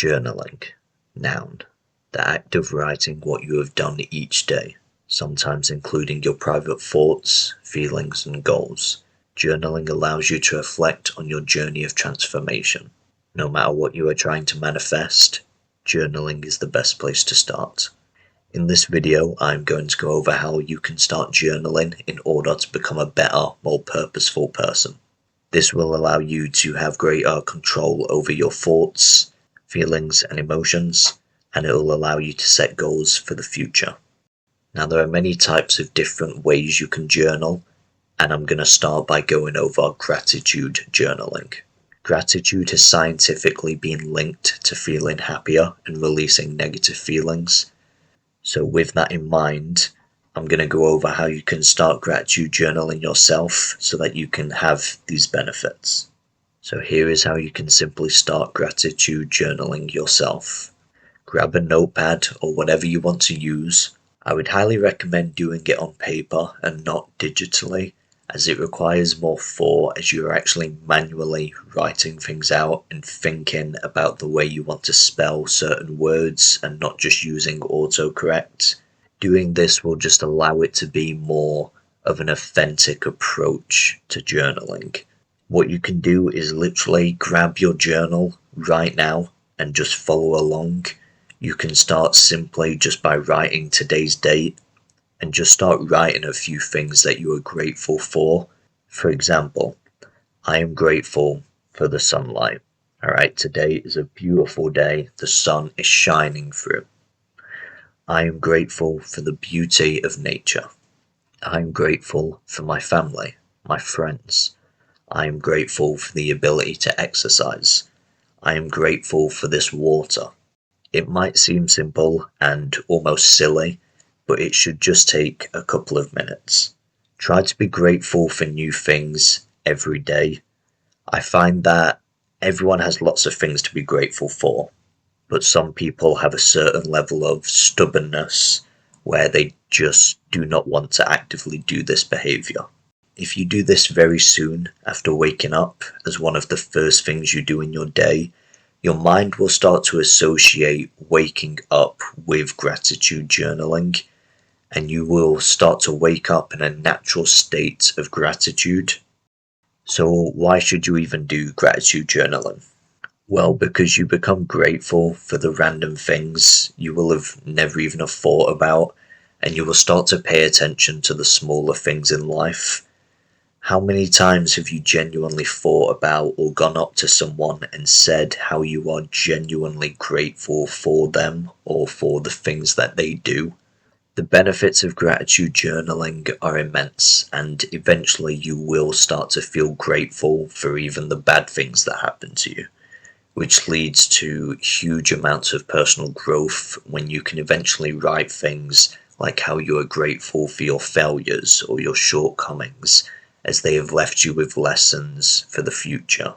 Journaling. Noun. The act of writing what you have done each day, sometimes including your private thoughts, feelings, and goals. Journaling allows you to reflect on your journey of transformation. No matter what you are trying to manifest, journaling is the best place to start. In this video, I'm going to go over how you can start journaling in order to become a better, more purposeful person. This will allow you to have greater control over your thoughts, feelings, and emotions, and it will allow you to set goals for the future. Now, there are many types of different ways you can journal, and I'm going to start by going over gratitude journaling. Gratitude has scientifically been linked to feeling happier and releasing negative feelings. So with that in mind, I'm going to go over how you can start gratitude journaling yourself so that you can have these benefits. So here is how you can simply start gratitude journaling yourself. Grab a notepad or whatever you want to use. I would highly recommend doing it on paper and not digitally, as it requires more thought as you are actually manually writing things out and thinking about the way you want to spell certain words and not just using autocorrect. Doing this will just allow it to be more of an authentic approach to journaling. What you can do is literally grab your journal right now and just follow along. You can start simply just by writing today's date and just start writing a few things that you are grateful for. For example, I am grateful for the sunlight. Alright, today is a beautiful day. The sun is shining through. I am grateful for the beauty of nature. I am grateful for my family, my friends. I am grateful for the ability to exercise. I am grateful for this water. It might seem simple and almost silly, but it should just take a couple of minutes. Try to be grateful for new things every day. I find that everyone has lots of things to be grateful for, but some people have a certain level of stubbornness where they just do not want to actively do this behavior. If you do this very soon after waking up as one of the first things you do in your day, your mind will start to associate waking up with gratitude journaling, and you will start to wake up in a natural state of gratitude. So why should you even do gratitude journaling? Well, because you become grateful for the random things you will have never even have thought about, and you will start to pay attention to the smaller things in life. How many times have you genuinely thought about or gone up to someone and said how you are genuinely grateful for them or for the things that they do? The benefits of gratitude journaling are immense, and eventually you will start to feel grateful for even the bad things that happen to you, which leads to huge amounts of personal growth when you can eventually write things like how you are grateful for your failures or your shortcomings, as they have left you with lessons for the future.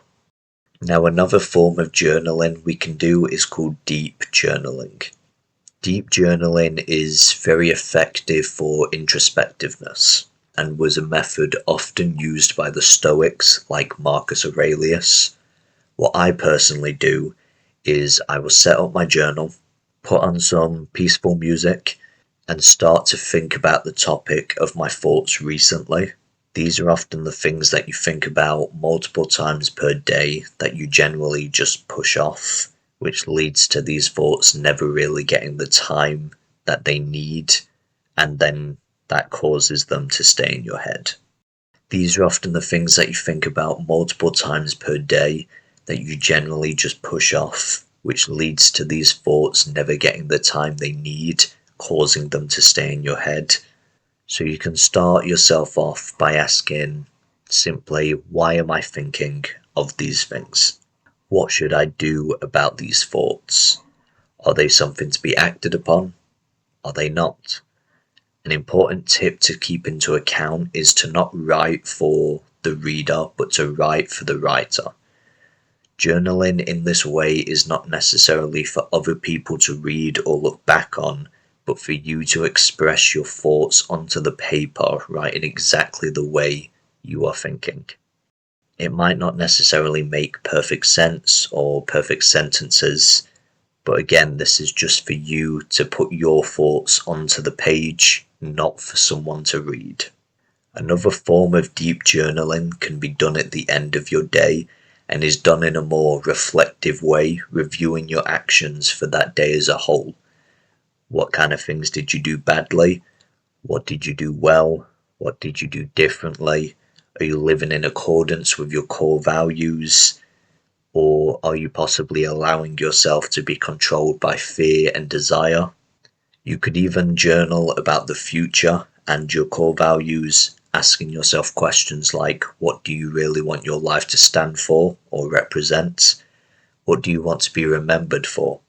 Now, another form of journaling we can do is called deep journaling. Deep journaling is very effective for introspectiveness and was a method often used by the Stoics like Marcus Aurelius. What I personally do is I will set up my journal, put on some peaceful music, and start to think about the topic of my thoughts recently. These are often the things that you think about multiple times per day that you generally just push off, which leads to these thoughts never really getting the time that they need, and then that causes them to stay in your head. These are often the things that you think about multiple times per day that you generally just push off, which leads to these thoughts never getting the time they need, causing them to stay in your head. So you can start yourself off by asking simply, why am I thinking of these things? What should I do about these thoughts? Are they something to be acted upon? Are they not? An important tip to keep into account is to not write for the reader, but to write for the writer. Journaling in this way is not necessarily for other people to read or look back on, but for you to express your thoughts onto the paper, right, in exactly the way you are thinking. It might not necessarily make perfect sense or perfect sentences, But again, this is just for you to put your thoughts onto the page, not for someone to read. Another form of deep journaling can be done at the end of your day and is done in a more reflective way, reviewing your actions for that day as a whole. What kind of things did you do badly? What did you do well? What did you do differently? Are you living in accordance with your core values? Or are you possibly allowing yourself to be controlled by fear and desire? You could even journal about the future and your core values, asking yourself questions like, what do you really want your life to stand for or represent? What do you want to be remembered for?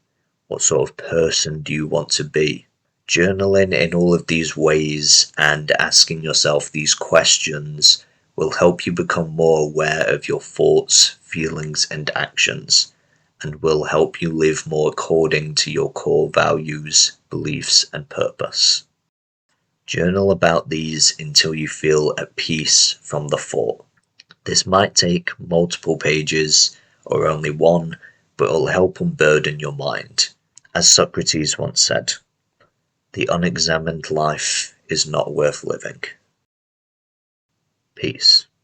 What sort of person do you want to be? Journaling in all of these ways and asking yourself these questions will help you become more aware of your thoughts, feelings, and actions, and will help you live more according to your core values, beliefs, and purpose. Journal about these until you feel at peace from the thought. This might take multiple pages or only one, but it'll help unburden your mind. As Socrates once said, the unexamined life is not worth living. Peace.